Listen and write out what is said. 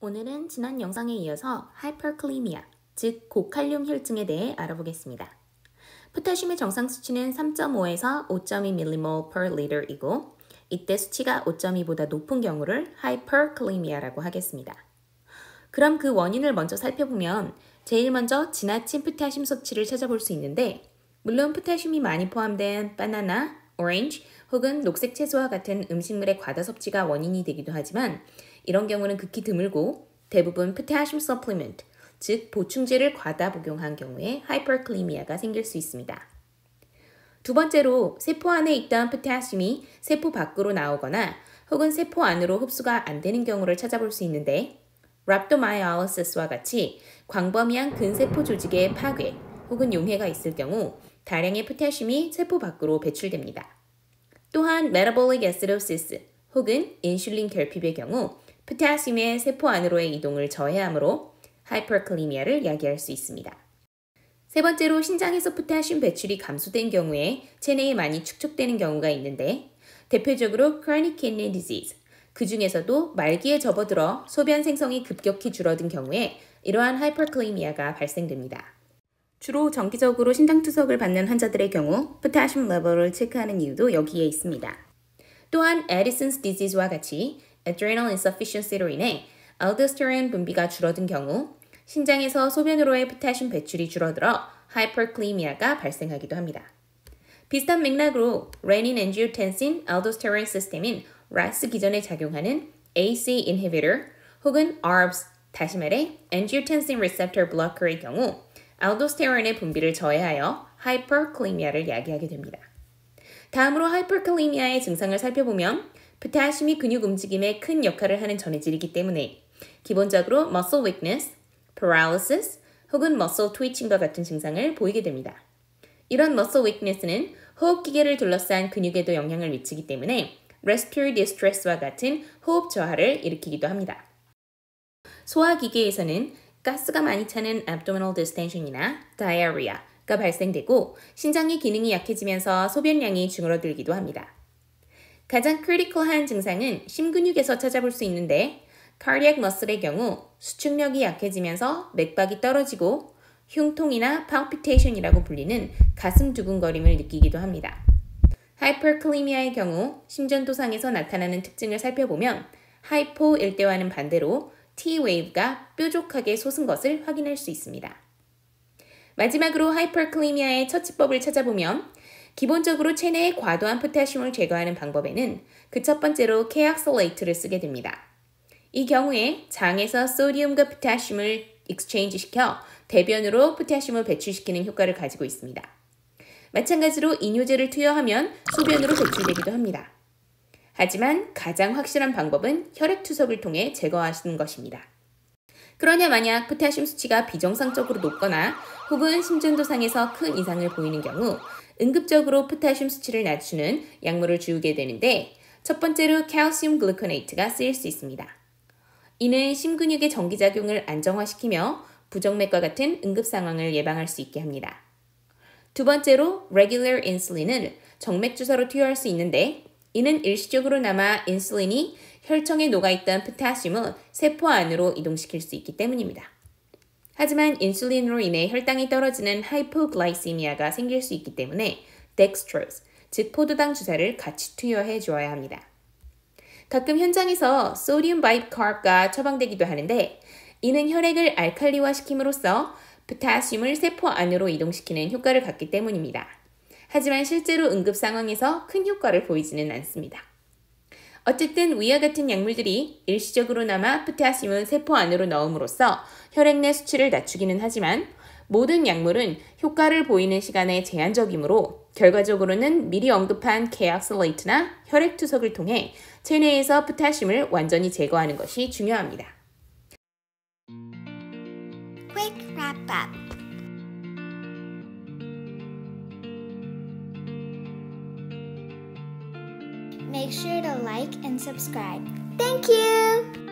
오늘은 지난 영상에 이어서 하이퍼칼리미아, 즉 고칼륨 혈증에 대해 알아보겠습니다. 포타슘의 정상 수치는 3.5에서 5.2mmol per liter이고 이때 수치가 5.2보다 높은 경우를 하이퍼칼리미아라고 하겠습니다. 그럼 그 원인을 먼저 살펴보면 제일 먼저 지나친 포타슘 섭취를 찾아볼 수 있는데 물론 포타슘이 많이 포함된 바나나, 오렌지 혹은 녹색 채소와 같은 음식물의 과다 섭취가 원인이 되기도 하지만 이런 경우는 극히 드물고 대부분 포타슘 서플리먼트, 즉 보충제를 과다 복용한 경우에 하이퍼칼리미아가 생길 수 있습니다. 두 번째로 세포 안에 있던 포타슘이 세포 밖으로 나오거나 혹은 세포 안으로 흡수가 안 되는 경우를 찾아볼 수 있는데 랍도마이올리시스와 같이 광범위한 근세포 조직의 파괴 혹은 용해가 있을 경우 다량의 포타슘이 세포 밖으로 배출됩니다. 또한 메타볼릭 애시도시스 혹은 인슐린 결핍의 경우 포타슘의 세포 안으로의 이동을 저해하므로 하이퍼칼리미아를 야기할 수 있습니다. 세 번째로 신장에서 포타슘 배출이 감소된 경우에 체내에 많이 축적되는 경우가 있는데 대표적으로 chronic kidney disease, 그 중에서도 말기에 접어들어 소변 생성이 급격히 줄어든 경우에 이러한 하이퍼칼리미아가 발생됩니다. 주로 정기적으로 신장투석을 받는 환자들의 경우 포타슘 레벨을 체크하는 이유도 여기에 있습니다. 또한 에디슨스 디지즈와 같이 adrenal insufficiency로 인해 알도스테론 분비가 줄어든 경우 신장에서 소변으로의 포타슘 배출이 줄어들어 하이퍼칼리미아가 발생하기도 합니다. 비슷한 맥락으로 renin angiotensin aldosterone 시스템인 RAS 기전에 작용하는 AC inhibitor 혹은 ARBs, 다시 말해 angiotensin receptor blocker의 경우 알도스테론의 분비를 저해하여 하이퍼칼리미아를 야기하게 됩니다. 다음으로 하이퍼칼리미아의 증상을 살펴보면 포타슘이 근육 움직임에 큰 역할을 하는 전해질이기 때문에 기본적으로 muscle weakness, paralysis 혹은 muscle twitching과 같은 증상을 보이게 됩니다. 이런 muscle weakness는 호흡기계를 둘러싼 근육에도 영향을 미치기 때문에 respiratory distress와 같은 호흡 저하를 일으키기도 합니다. 소화기계에서는 가스가 많이 차는 abdominal distension이나 diarrhea가 발생되고 신장의 기능이 약해지면서 소변량이 줄어들기도 합니다. 가장 크리티컬한 증상은 심근육에서 찾아볼 수 있는데 cardiac muscle의 경우 수축력이 약해지면서 맥박이 떨어지고 흉통이나 palpitation이라고 불리는 가슴 두근거림을 느끼기도 합니다. 하이퍼칼리미아의 경우 심전도상에서 나타나는 특징을 살펴보면 하이포일 때와는 반대로 T-웨이브가 뾰족하게 솟은 것을 확인할 수 있습니다. 마지막으로 하이퍼칼리미아의 처치법을 찾아보면 기본적으로 체내의 과도한 포타슘을 제거하는 방법에는 그 첫 번째로 케악솔레이트를 쓰게 됩니다. 이 경우에 장에서 소디움과 포타슘을 익스체인지 시켜 대변으로 포타슘을 배출시키는 효과를 가지고 있습니다. 마찬가지로 이뇨제를 투여하면 소변으로 배출되기도 합니다. 하지만 가장 확실한 방법은 혈액투석을 통해 제거하시는 것입니다. 그러나 만약 포타슘 수치가 비정상적으로 높거나 혹은 심전도상에서 큰 이상을 보이는 경우 응급적으로 포타슘 수치를 낮추는 약물을 주게 되는데 첫 번째로 칼슘 글루코네이트가 쓰일 수 있습니다. 이는 심근육의 전기작용을 안정화시키며 부정맥과 같은 응급 상황을 예방할 수 있게 합니다. 두 번째로 regular insulin을 정맥주사로 투여할 수 있는데 이는 일시적으로나마 인슐린이 혈청에 녹아있던 포타슘을 세포 안으로 이동시킬 수 있기 때문입니다. 하지만 인슐린으로 인해 혈당이 떨어지는 하이포글라이시미아가 생길 수 있기 때문에 dextrose, 즉 포도당 주사를 같이 투여해 주어야 합니다. 가끔 현장에서 소디움 바이카르브가 처방되기도 하는데 이는 혈액을 알칼리화시킴으로써 포타슘을 세포 안으로 이동시키는 효과를 갖기 때문입니다. 하지만 실제로 응급 상황에서 큰 효과를 보이지는 않습니다. 어쨌든 위와 같은 약물들이 일시적으로나마 포타슘을 세포 안으로 넣음으로써 혈액 내 수치를 낮추기는 하지만 모든 약물은 효과를 보이는 시간에 제한적이므로 결과적으로는 미리 언급한 케악솔레이트나 혈액투석을 통해 체내에서 포타슘을 완전히 제거하는 것이 중요합니다. Quick wrap up. Make sure to like and subscribe. Thank you!